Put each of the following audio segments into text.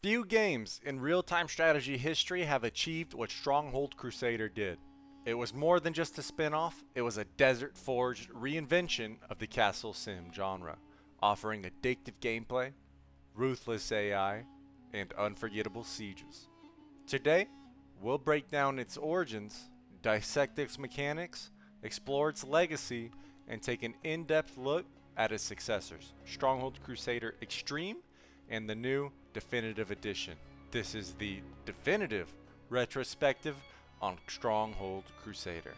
Few games in real-time strategy history have achieved what Stronghold Crusader did. It was more than just a spin-off, it was a desert-forged reinvention of the castle sim genre, offering addictive gameplay, ruthless AI, and unforgettable sieges. Today, we'll break down its origins, dissect its mechanics, explore its legacy, and take an in-depth look at its successors, Stronghold Crusader Extreme and the new Definitive Edition. This is the definitive retrospective on Stronghold Crusader.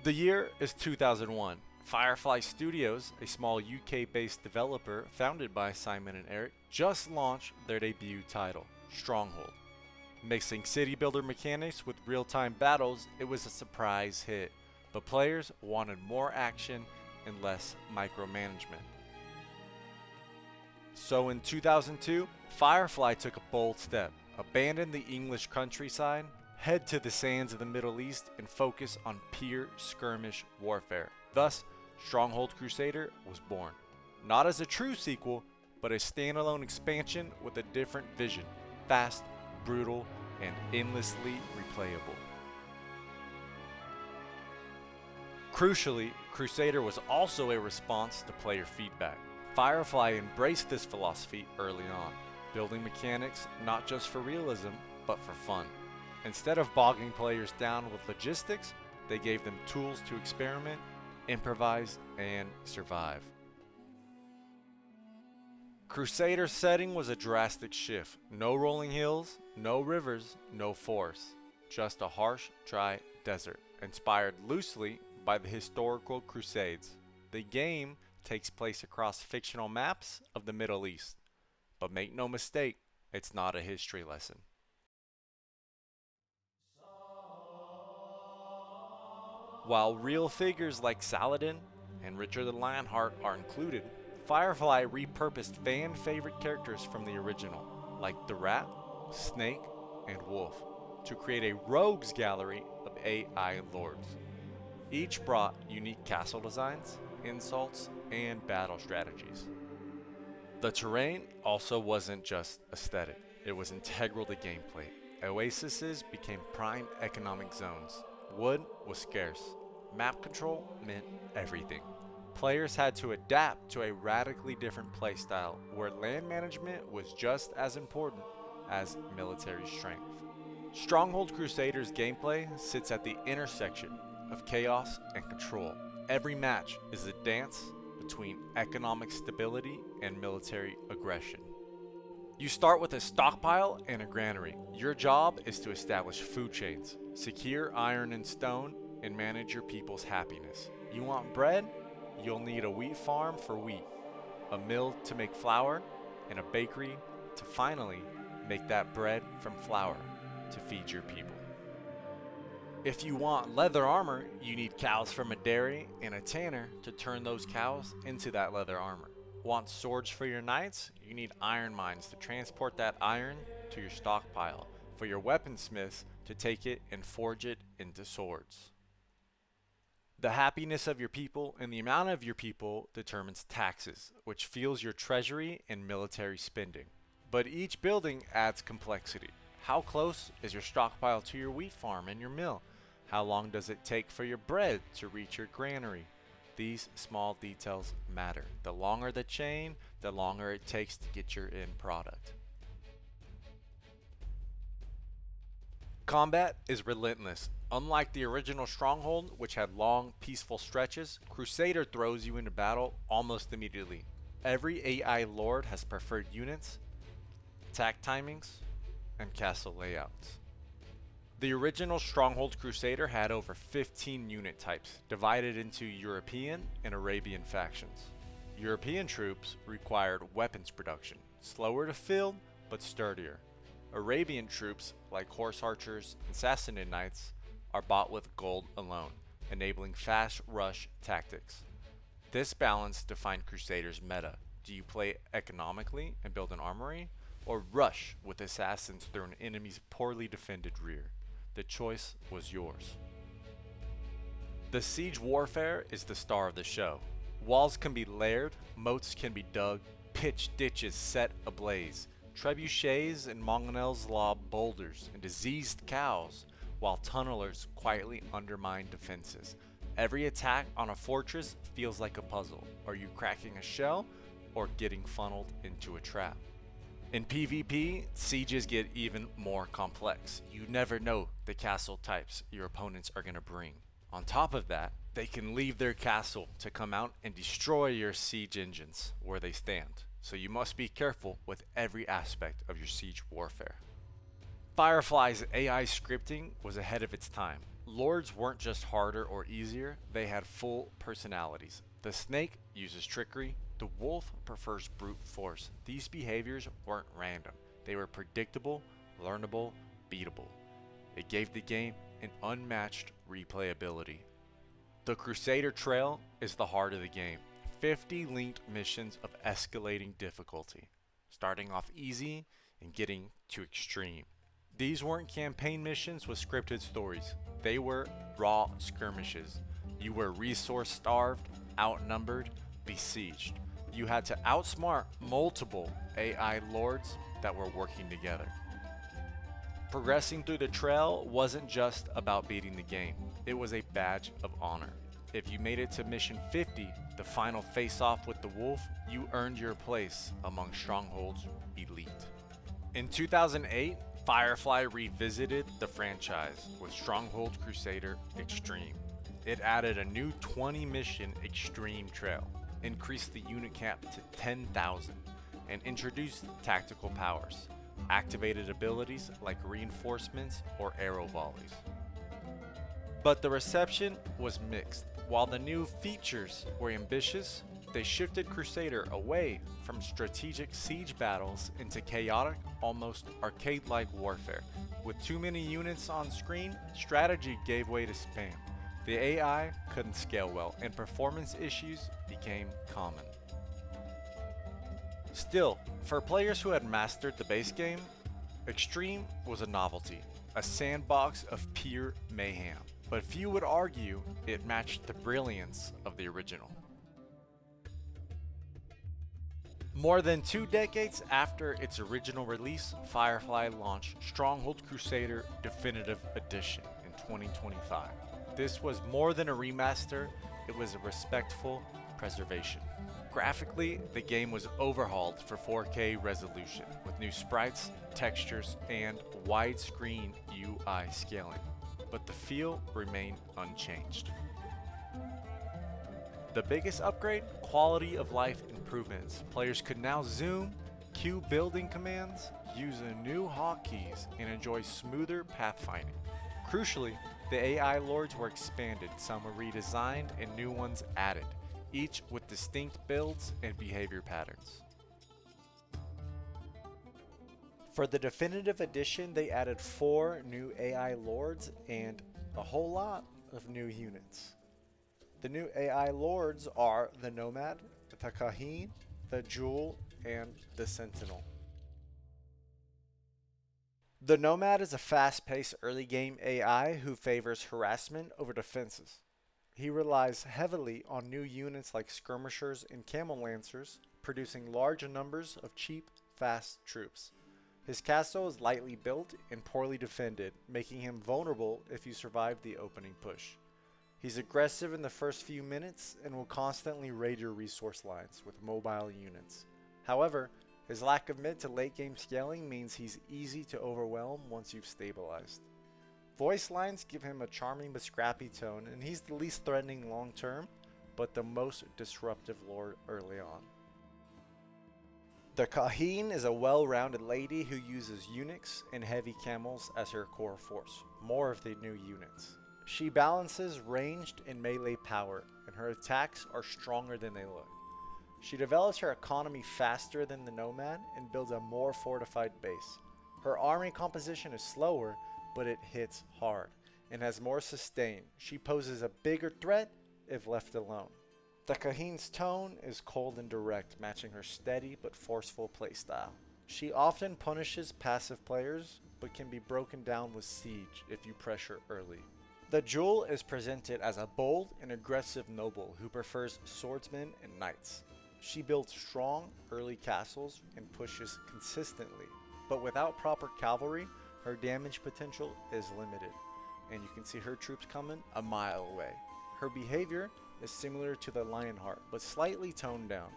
The year is 2001. Firefly Studios, a small UK-based developer founded by Simon and Eric, just launched their debut title, Stronghold. Mixing city builder mechanics with real-time battles, it was a surprise hit, but players wanted more action and less micromanagement. So in 2002, Firefly took a bold step, abandoned the English countryside, head to the sands of the Middle East, and focus on pure skirmish warfare. Thus, Stronghold Crusader was born. Not as a true sequel, but a standalone expansion with a different vision, fast, brutal, and endlessly replayable. Crucially, Crusader was also a response to player feedback. Firefly embraced this philosophy early on, building mechanics not just for realism, but for fun. Instead of bogging players down with logistics, they gave them tools to experiment, improvise, and survive. Crusader's setting was a drastic shift. No rolling hills, no rivers, no forests. Just a harsh, dry desert, inspired loosely by the historical Crusades. The game takes place across fictional maps of the Middle East. But make no mistake, it's not a history lesson. While real figures like Saladin and Richard the Lionheart are included, Firefly repurposed fan-favorite characters from the original, like the Rat, Snake, and Wolf, to create a rogues gallery of AI lords. Each brought unique castle designs, insults, and battle strategies. The terrain also wasn't just aesthetic, it was integral to gameplay. Oases became prime economic zones. Wood was scarce. Map control meant everything. Players had to adapt to a radically different playstyle where land management was just as important as military strength. Stronghold Crusader's gameplay sits at the intersection of chaos and control. Every match is a dance between economic stability and military aggression. You start with a stockpile and a granary. Your job is to establish food chains, secure iron and stone, and manage your people's happiness. You want bread? You'll need a wheat farm for wheat, a mill to make flour, and a bakery to finally make that bread from flour to feed your people. If you want leather armor, you need cows from a dairy and a tanner to turn those cows into that leather armor. Want swords for your knights? You need iron mines to transport that iron to your stockpile, for your weaponsmiths to take it and forge it into swords. The happiness of your people and the amount of your people determines taxes, which fuels your treasury and military spending. But each building adds complexity. How close is your stockpile to your wheat farm and your mill? How long does it take for your bread to reach your granary? These small details matter. The longer the chain, the longer it takes to get your end product. Combat is relentless. Unlike the original Stronghold, which had long, peaceful stretches, Crusader throws you into battle almost immediately. Every AI lord has preferred units, attack timings, and castle layouts. The original Stronghold Crusader had over 15 unit types, divided into European and Arabian factions. European troops required weapons production, slower to field, but sturdier. Arabian troops, like horse archers and Sassanid knights, are bought with gold alone, enabling fast rush tactics. This balance defined Crusader's meta. Do you play economically and build an armory, or rush with assassins through an enemy's poorly defended rear? The choice was yours. The siege warfare is the star of the show. Walls can be layered, moats can be dug, pitched ditches set ablaze. Trebuchets and mangonels lob boulders and diseased cows, while tunnelers quietly undermine defenses. Every attack on a fortress feels like a puzzle. Are you cracking a shell or getting funneled into a trap? In PvP, sieges get even more complex. You never know the castle types your opponents are going to bring. On top of that, they can leave their castle to come out and destroy your siege engines where they stand. So you must be careful with every aspect of your siege warfare. Firefly's AI scripting was ahead of its time. Lords weren't just harder or easier, they had full personalities. The snake uses trickery, the wolf prefers brute force. These behaviors weren't random, they were predictable, learnable, beatable. It gave the game an unmatched replayability. The Crusader Trail is the heart of the game. 50 linked missions of escalating difficulty, starting off easy and getting to extreme. These weren't campaign missions with scripted stories, they were raw skirmishes. You were resource starved, outnumbered, besieged. You had to outsmart multiple AI lords that were working together. Progressing through the trail wasn't just about beating the game, it was a badge of honor. If you made it to mission 50, the final face-off with the wolf, you earned your place among Stronghold's elite. In 2008, Firefly revisited the franchise with Stronghold Crusader Extreme. It added a new 20-mission Extreme Trail, increased the unit cap to 10,000, and introduced tactical powers, activated abilities like reinforcements or arrow volleys. But the reception was mixed. While the new features were ambitious, they shifted Crusader away from strategic siege battles into chaotic, almost arcade-like warfare. With too many units on screen, strategy gave way to spam. The AI couldn't scale well, and performance issues became common. Still, for players who had mastered the base game, Extreme was a novelty, a sandbox of pure mayhem. But few would argue it matched the brilliance of the original. More than 2 decades after its original release, Firefly launched Stronghold Crusader Definitive Edition in 2025. This was more than a remaster, it was a respectful preservation. Graphically, the game was overhauled for 4K resolution, with new sprites, textures, and widescreen UI scaling, but the feel remained unchanged. The biggest upgrade? Quality of life improvements. Players could now zoom, queue building commands, use new hotkeys, and enjoy smoother pathfinding. Crucially, the AI lords were expanded, some were redesigned, and new ones added, each with distinct builds and behavior patterns. For the Definitive Edition, they added 4 new AI lords and a whole lot of new units. The new AI lords are the Nomad, the Kahin, the Jewel, and the Sentinel. The Nomad is a fast-paced early game AI who favors harassment over defenses. He relies heavily on new units like skirmishers and camel lancers, producing large numbers of cheap, fast troops. His castle is lightly built and poorly defended, making him vulnerable if you survive the opening push. He's aggressive in the first few minutes and will constantly raid your resource lines with mobile units. However, his lack of mid to late game scaling means he's easy to overwhelm once you've stabilized. Voice lines give him a charming but scrappy tone, and he's the least threatening long term, but the most disruptive lord early on. The Kahin is a well-rounded lady who uses eunuchs and heavy camels as her core force, more of the new units. She balances ranged and melee power, and her attacks are stronger than they look. She develops her economy faster than the Nomad and builds a more fortified base. Her army composition is slower, but it hits hard, and has more sustain. She poses a bigger threat if left alone. The Kahin's tone is cold and direct, matching her steady but forceful playstyle. She often punishes passive players, but can be broken down with siege if you pressure early. The Jewel is presented as a bold and aggressive noble who prefers swordsmen and knights. She builds strong early castles and pushes consistently, but without proper cavalry, her damage potential is limited, and you can see her troops coming a mile away. Her behavior is similar to the Lionheart, but slightly toned down.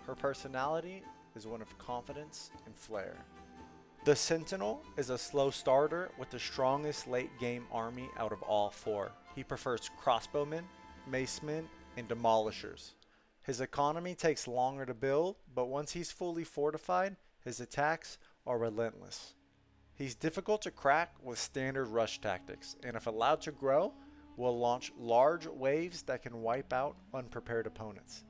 Her personality is one of confidence and flair. The Sentinel is a slow starter with the strongest late game army out of all four. He prefers crossbowmen, macemen, and demolishers. His economy takes longer to build, but once he's fully fortified, his attacks are relentless. He's difficult to crack with standard rush tactics, and if allowed to grow, will launch large waves that can wipe out unprepared opponents.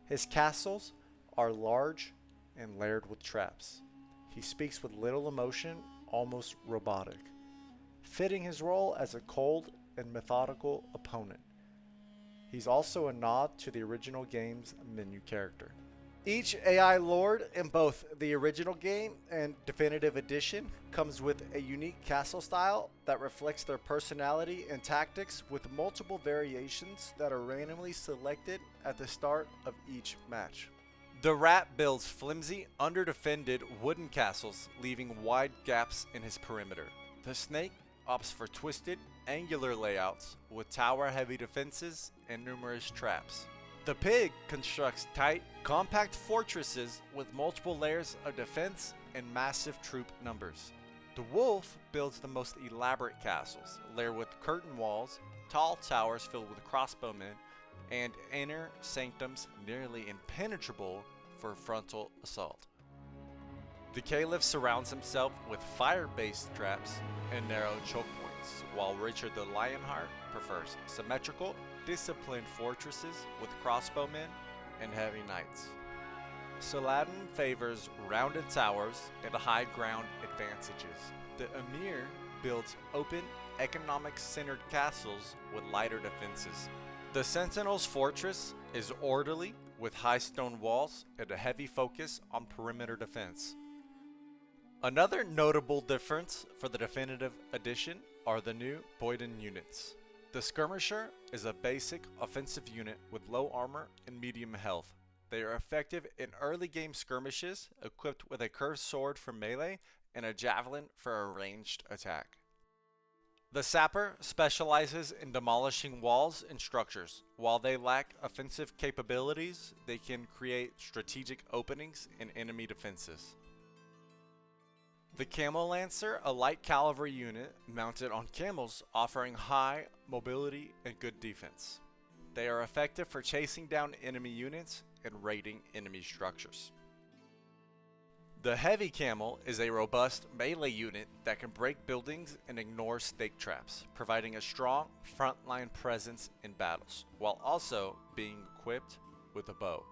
His castles are large and layered with traps. He speaks with little emotion, almost robotic, fitting his role as a cold and methodical opponent. He's also a nod to the original game's menu character. Each AI Lord in both the original game and Definitive Edition comes with a unique castle style that reflects their personality and tactics, with multiple variations that are randomly selected at the start of each match. The Rat builds flimsy, underdefended wooden castles, leaving wide gaps in his perimeter. The Snake opts for twisted, angular layouts with tower-heavy defenses and numerous traps. The Pig constructs tight, compact fortresses with multiple layers of defense and massive troop numbers. The Wolf builds the most elaborate castles, layered with curtain walls, tall towers filled with crossbowmen, and inner sanctums nearly impenetrable for frontal assault. The Caliph surrounds himself with fire-based traps and narrow choke points, while Richard the Lionheart prefers symmetrical, disciplined fortresses with crossbowmen and heavy knights. Saladin favors rounded towers and high ground advantages. The Emir builds open, economic-centered castles with lighter defenses. The Sentinel's fortress is orderly with high stone walls and a heavy focus on perimeter defense. Another notable difference for the Definitive Edition are the new Bedouin units. The Skirmisher is a basic offensive unit with low armor and medium health. They are effective in early game skirmishes, equipped with a curved sword for melee and a javelin for a ranged attack. The Sapper specializes in demolishing walls and structures. While they lack offensive capabilities, they can create strategic openings in enemy defenses. The Camel Lancer, a light cavalry unit mounted on camels, offering high mobility and good defense. They are effective for chasing down enemy units and raiding enemy structures. The Heavy Camel is a robust melee unit that can break buildings and ignore stake traps, providing a strong frontline presence in battles, while also being equipped with a bow.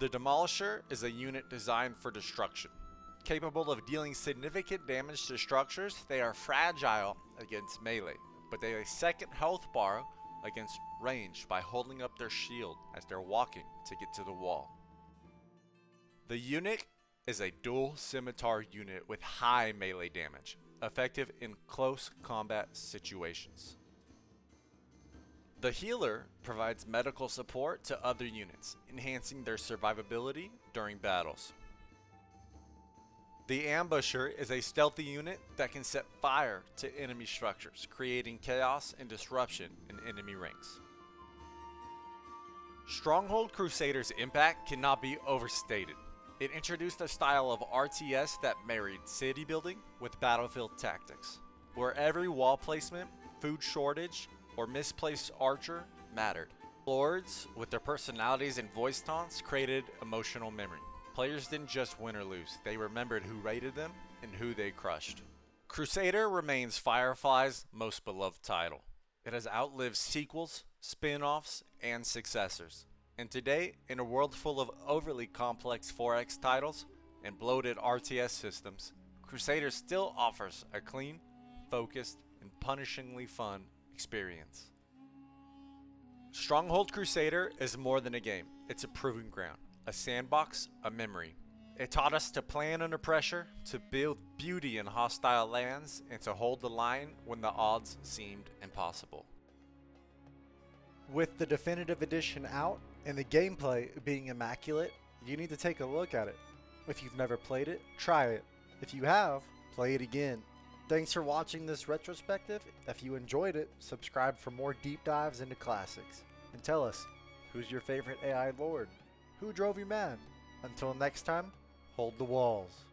The Demolisher is a unit designed for destruction. Capable of dealing significant damage to structures, they are fragile against melee, but they have a second health bar against range by holding up their shield as they're walking to get to the wall. The Eunuch is a dual scimitar unit with high melee damage, effective in close combat situations. The Healer provides medical support to other units, enhancing their survivability during battles. The Ambusher is a stealthy unit that can set fire to enemy structures, creating chaos and disruption in enemy ranks. Stronghold Crusader's impact cannot be overstated. It introduced a style of RTS that married city building with battlefield tactics, where every wall placement, food shortage, or misplaced archer mattered. Lords, with their personalities and voice taunts, created emotional memory. Players didn't just win or lose, they remembered who raided them and who they crushed. Crusader remains Firefly's most beloved title. It has outlived sequels, spin-offs, and successors. And today, in a world full of overly complex 4X titles and bloated RTS systems, Crusader still offers a clean, focused, and punishingly fun experience. Stronghold Crusader is more than a game, it's a proving ground. A sandbox, a memory. It taught us to plan under pressure, to build beauty in hostile lands, and to hold the line when the odds seemed impossible. With the definitive edition out and the gameplay being immaculate, you need to take a look at it. If you've never played it, try it. If you have, play it again. Thanks for watching this retrospective. If you enjoyed it, subscribe for more deep dives into classics. And tell us, who's your favorite AI lord? Who drove you mad? Until next time, hold the walls.